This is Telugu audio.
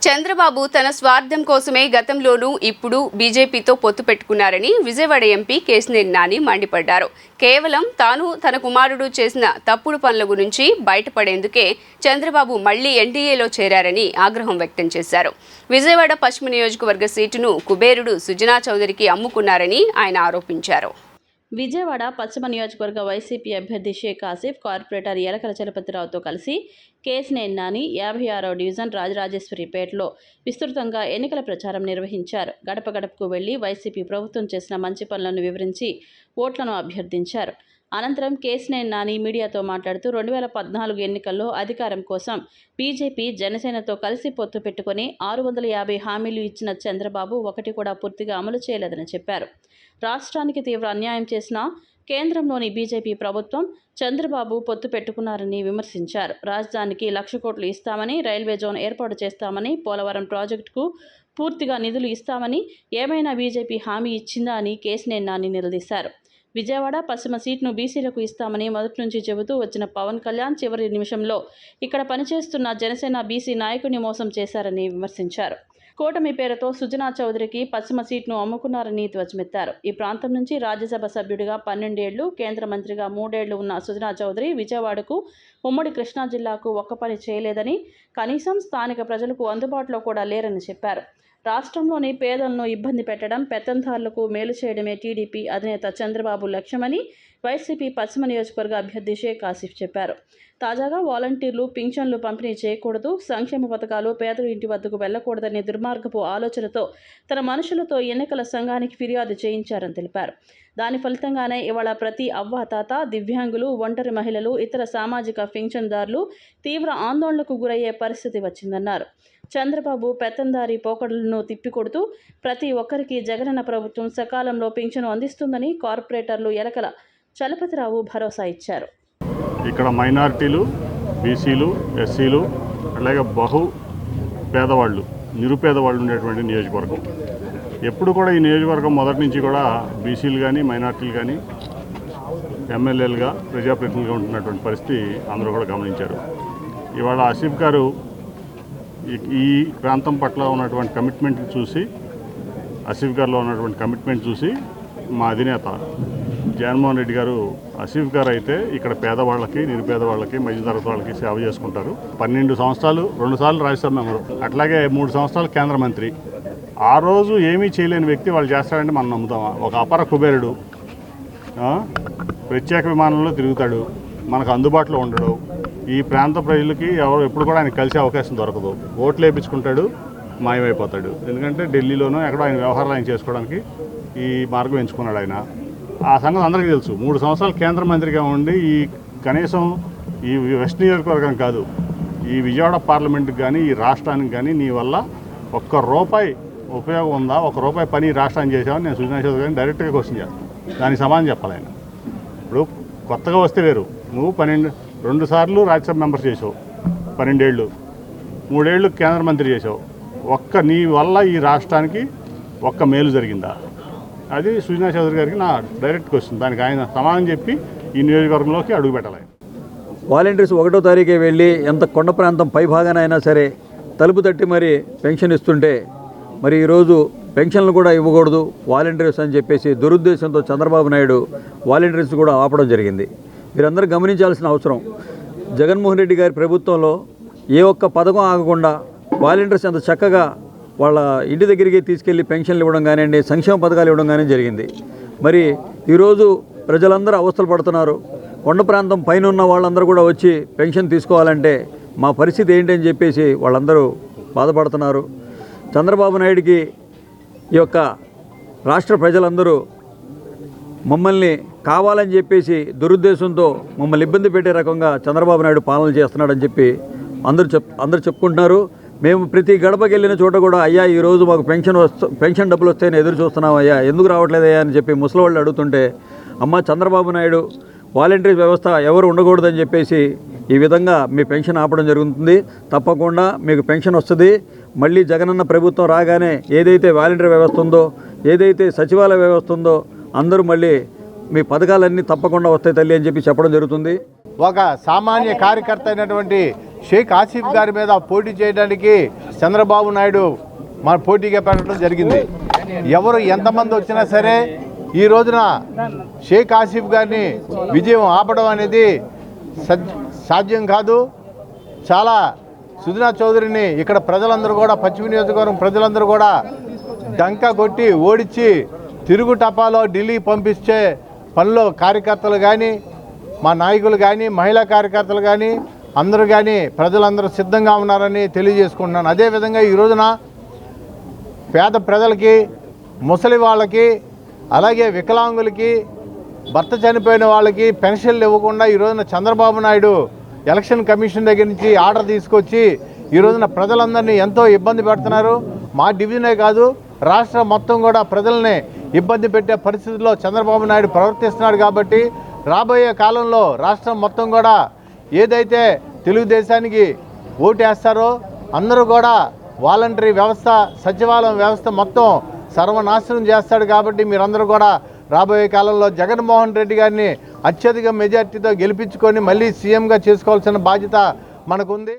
చంద్రబాబు తన స్వార్థం కోసమే గతంలోనూ ఇప్పుడు బీజేపీతో పొత్తు పెట్టుకున్నారని విజయవాడ ఎంపీ కేశినేని నాని మండిపడ్డారు. కేవలం తాను తన కుమారుడు చేసిన తప్పుడు పనుల గురించి బయటపడేందుకే చంద్రబాబు మళ్లీ ఎన్డీఏలో చేరారని ఆగ్రహం వ్యక్తం చేశారు. విజయవాడ పశ్చిమ నియోజకవర్గ సీటును కుబేరుడు సుజనా చౌదరికి అమ్ముకున్నారని ఆయన ఆరోపించారు. విజయవాడ పశ్చిమ నియోజకవర్గ వైసీపీ అభ్యర్థి షేక్ ఆసిఫ్, కార్పొరేటర్ యలకల చలపతిరావుతో కలిసి కేశినేని నాని 56వ డివిజన్ రాజరాజేశ్వరిపేటలో విస్తృతంగా ఎన్నికల ప్రచారం నిర్వహించారు. గడప గడపకు వెళ్లి వైసీపీ ప్రభుత్వం చేసిన మంచి పనులను వివరించి ఓట్లను అభ్యర్థించారు. అనంతరం కేశినేని నాని మీడియాతో మాట్లాడుతూ 2014 ఎన్నికల్లో అధికారం కోసం బీజేపీ జనసేనతో కలిసి పొత్తు పెట్టుకుని 650 హామీలు ఇచ్చిన చంద్రబాబు ఒకటి కూడా పూర్తిగా అమలు చేయలేదని చెప్పారు. రాష్ట్రానికి తీవ్ర అన్యాయం చేసిన కేంద్రంలోని బీజేపీ ప్రభుత్వం చంద్రబాబు పొత్తు పెట్టుకున్నారని విమర్శించారు. రాజధానికి 1,00,000 కోట్లు ఇస్తామని, రైల్వే జోన్ ఏర్పాటు చేస్తామని, పోలవరం ప్రాజెక్టుకు పూర్తిగా నిధులు ఇస్తామని ఏమైనా బీజేపీ హామీ ఇచ్చిందా అని కేశినేని నాని నిలదీశారు. విజయవాడ పశ్చిమ సీట్ను బీసీలకు ఇస్తామని మొదటి నుంచి చెబుతూ వచ్చిన పవన్ కళ్యాణ్ చివరి నిమిషంలో ఇక్కడ పనిచేస్తున్న జనసేన బీసీ నాయకుడిని మోసం చేశారని విమర్శించారు. కూటమి పేరుతో సుజనా చౌదరికి పశ్చిమ సీట్ను అమ్ముకున్నారని ధ్వజమెత్తారు. ఈ ప్రాంతం నుంచి రాజ్యసభ సభ్యుడిగా 12 ఏళ్లు, కేంద్ర మంత్రిగా 3 ఏళ్లు ఉన్న సుజనా చౌదరి విజయవాడకు, ఉమ్మడి కృష్ణా జిల్లాకు ఒక్క పని చేయలేదని, కనీసం స్థానిక ప్రజలకు అందుబాటులో కూడా లేరని చెప్పారు. రాష్ట్రంలోని పేదలను ఇబ్బంది పెట్టడం, పెత్తందారులకు మేలు చేయడమే టీడీపీ అధినేత చంద్రబాబు లక్ష్యమని వైసీపీ పశ్చిమ నియోజకవర్గ అభ్యర్థి షేక్ ఆసిఫ్ చెప్పారు. తాజాగా వాలంటీర్లు పింఛన్లు పంపిణీ చేయకూడదు, సంక్షేమ పథకాలు పేదల ఇంటి వద్దకు వెళ్లకూడదనే దుర్మార్గపు ఆలోచనతో తన మనుషులతో ఎన్నికల సంఘానికి ఫిర్యాదు చేయించారని తెలిపారు. దాని ఫలితంగానే ఇవాళ ప్రతి అవ్వాతాత, దివ్యాంగులు, ఒంటరి మహిళలు, ఇతర సామాజిక పింఛన్దారులు తీవ్ర ఆందోళనకు గురయ్యే పరిస్థితి వచ్చిందన్నారు. చంద్రబాబు పెత్తందారీ పోకడలను తిప్పికొడుతూ ప్రతి ఒక్కరికి జగనన్న ప్రభుత్వం సకాలంలో పింఛను అందిస్తుందని కార్పొరేటర్లు యలకల చలపతిరావు భరోసా ఇచ్చారు. ఇక్కడ మైనారిటీలు, బీసీలు, ఎస్సీలు, అలాగే బహు పేదవాళ్ళు, నిరుపేదవాళ్ళు ఉండేటువంటి నియోజకవర్గం. ఎప్పుడు కూడా ఈ నియోజకవర్గం మొదటి నుంచి కూడా బీసీలు కానీ మైనారిటీలు కానీ ఎమ్మెల్యేలుగా ప్రజాప్రతినిధులుగా ఉంటున్నటువంటి పరిస్థితి అందరూ కూడా గమనించారు. ఇవాళ ఆసిఫ్ గారు ఈ ప్రాంతం పట్ల ఉన్నటువంటి కమిట్మెంట్ చూసి, ఆసిఫ్ గారిలో ఉన్నటువంటి కమిట్మెంట్ చూసి మా అధినేత జగన్మోహన్ రెడ్డి గారు, ఆసిఫ్ గారు అయితే ఇక్కడ పేదవాళ్ళకి, నిరుపేదవాళ్ళకి, మధ్యతరగతి వాళ్ళకి సేవ చేసుకుంటారు. 12 సంవత్సరాలు 2 సార్లు రాజ్యసభ మెంబరు, అట్లాగే 3 సంవత్సరాలు కేంద్ర మంత్రి. ఆ రోజు ఏమీ చేయలేని వ్యక్తి వాళ్ళు చేస్తాడంటే మనం నమ్ముతామా? ఒక అపర కుబేరుడు, ప్రత్యేక విమానంలో తిరుగుతాడు, మనకు అందుబాటులో ఉండడు. ఈ ప్రాంత ప్రజలకి ఎప్పుడు కూడా ఆయన కలిసే అవకాశం దొరకదు. ఓట్లు వేయించుకుంటాడు, మాయమైపోతాడు. ఎందుకంటే ఢిల్లీలోనూ ఎక్కడో ఆయన వ్యవహారాలు ఆయన చేసుకోవడానికి ఈ మార్గం ఎంచుకున్నాడు ఆయన. ఆ సంగతి అందరికీ తెలుసు. 3 సంవత్సరాలు కేంద్ర మంత్రిగా ఉండి కనీసం ఈ వెస్ట్ నియోజకవర్గం కాదు, ఈ విజయవాడ పార్లమెంట్కి కానీ, ఈ రాష్ట్రానికి కానీ నీ వల్ల ₹1 ఉపయోగం ఉందా, ₹1 పని రాష్ట్రానికి చేసామని నేను సుజనా చౌదరి గారిని డైరెక్ట్గా క్వశ్చన్ చేస్తాను. దానికి సమాధానం చెప్పాలి ఆయన. ఇప్పుడు కొత్తగా వస్తే వేరు. నువ్వు 2 సార్లు రాజ్యసభ మెంబర్ చేసావు, 12 ఏళ్ళు, 3 ఏళ్ళు కేంద్ర మంత్రి చేసావు. నీ వల్ల ఈ రాష్ట్రానికి మేలు జరిగిందా? అది సుజనా చౌదరి గారికి నా డైరెక్ట్ క్వశ్చన్. దానికి ఆయన సమాధానం చెప్పి ఈ నియోజకవర్గంలోకి అడుగు పెట్టాలి. వాలంటీర్స్ 1వ తారీఖే వెళ్ళి ఎంత కొండ ప్రాంతం పై భాగానైనా సరే తలుపు తట్టి మరి పెన్షన్ ఇస్తుంటే, మరి ఈరోజు పెన్షన్లు కూడా ఇవ్వకూడదు వాలంటీర్స్ అని చెప్పేసి దురుద్దేశంతో చంద్రబాబు నాయుడు వాలంటీర్స్ కూడా ఆపడం జరిగింది. మీరందరూ గమనించాల్సిన అవసరం. జగన్మోహన్ రెడ్డి గారి ప్రభుత్వంలో ఏ ఒక్క పథకం ఆగకుండా వాలంటీర్స్ అంత చక్కగా వాళ్ళ ఇంటి దగ్గరికి తీసుకెళ్లి పెన్షన్లు ఇవ్వడం కానివ్వండి, సంక్షేమ పథకాలు ఇవ్వడం కానీ జరిగింది. మరి ఈరోజు ప్రజలందరూ అవస్థలు పడుతున్నారు. కొండ ప్రాంతం పైన ఉన్న వాళ్ళందరూ కూడా వచ్చి పెన్షన్ తీసుకోవాలంటే మా పరిస్థితి ఏంటని చెప్పేసి వాళ్ళందరూ బాధపడుతున్నారు. చంద్రబాబు నాయుడికి ఈ యొక్క రాష్ట్ర ప్రజలందరూ మమ్మల్ని కావాలని చెప్పేసి దురుద్దేశంతో మమ్మల్ని ఇబ్బంది పెట్టే రకంగా చంద్రబాబు నాయుడు పాలన చేస్తున్నాడని చెప్పి అందరూ చెప్పుకుంటున్నారు. మేము ప్రతి గడపకి వెళ్ళిన చోట కూడా అయ్యా ఈరోజు మాకు పెన్షన్ డబ్బులు వస్తాయని ఎదురు చూస్తున్నాం అయ్యా, ఎందుకు రావట్లేదయ్యా అని చెప్పి ముసలివాళ్ళు అడుగుతుంటే, అమ్మ చంద్రబాబు నాయుడు వాలంటీర్ వ్యవస్థ ఎవరు ఉండకూడదని చెప్పేసి ఈ విధంగా మీ పెన్షన్ ఆపడం జరుగుతుంది. తప్పకుండా మీకు పెన్షన్ వస్తుంది. మళ్ళీ జగనన్న ప్రభుత్వం రాగానే ఏదైతే వాలంటీర్ వ్యవస్థ ఉందో, ఏదైతే సచివాలయ వ్యవస్థ ఉందో, అందరూ మళ్ళీ మీ పథకాలన్నీ తప్పకుండా వస్తాయి తల్లి అని చెప్పి చెప్పడం జరుగుతుంది. ఒక సామాన్య కార్యకర్త అయినటువంటి షేక్ ఆసిఫ్ గారి మీద పోటీ చేయడానికి చంద్రబాబు నాయుడు మన పోటీగా పెట్టడం జరిగింది. ఎవరు ఎంతమంది వచ్చినా సరే ఈ రోజున షేక్ ఆసిఫ్ గారిని విజయం ఆపడం అనేది సాధ్యం కాదు. చాలా సుజనా చౌదరిని ఇక్కడ ప్రజలందరూ కూడా, పశ్చిమ నియోజకవర్గం ప్రజలందరూ కూడా డంకా కొట్టి ఓడించి తిరుగు టపాలో ఢిల్లీ పంపించే పనిలో కార్యకర్తలు కానీ, మా నాయకులు కానీ, మహిళా కార్యకర్తలు కానీ అందరూ కానీ ప్రజలందరూ సిద్ధంగా ఉన్నారని తెలియజేసుకుంటున్నాను. అదేవిధంగా ఈ రోజున పేద ప్రజలకి, ముసలి వాళ్ళకి, అలాగే వికలాంగులకి, భర్త చనిపోయిన వాళ్ళకి పెన్షన్లు ఇవ్వకుండా ఈ రోజున చంద్రబాబు నాయుడు ఎలక్షన్ కమిషన్ దగ్గర నుంచి ఆర్డర్ తీసుకొచ్చి ఈ రోజున ప్రజలందరినీ ఎంతో ఇబ్బంది పెడుతున్నారు. మా డివిజనే కాదు, రాష్ట్రం మొత్తం కూడా ప్రజల్ని ఇబ్బంది పెట్టే పరిస్థితుల్లో చంద్రబాబు నాయుడు ప్రవర్తిస్తున్నాడు. కాబట్టి రాబోయే కాలంలో రాష్ట్రం మొత్తం కూడా ఏదైతే తెలుగుదేశానికి ఓటేస్తారో అందరూ కూడా వాలంటరీ వ్యవస్థ, సచివాలయం వ్యవస్థ మొత్తం సర్వనాశనం చేస్తాడు. కాబట్టి మీరందరూ కూడా రాబోయే కాలంలో జగన్మోహన్ రెడ్డి గారిని అత్యధిక మెజార్టీతో గెలిపించుకొని మళ్ళీ సీఎంగా చేసుకోవాల్సిన బాధ్యత మనకుంది.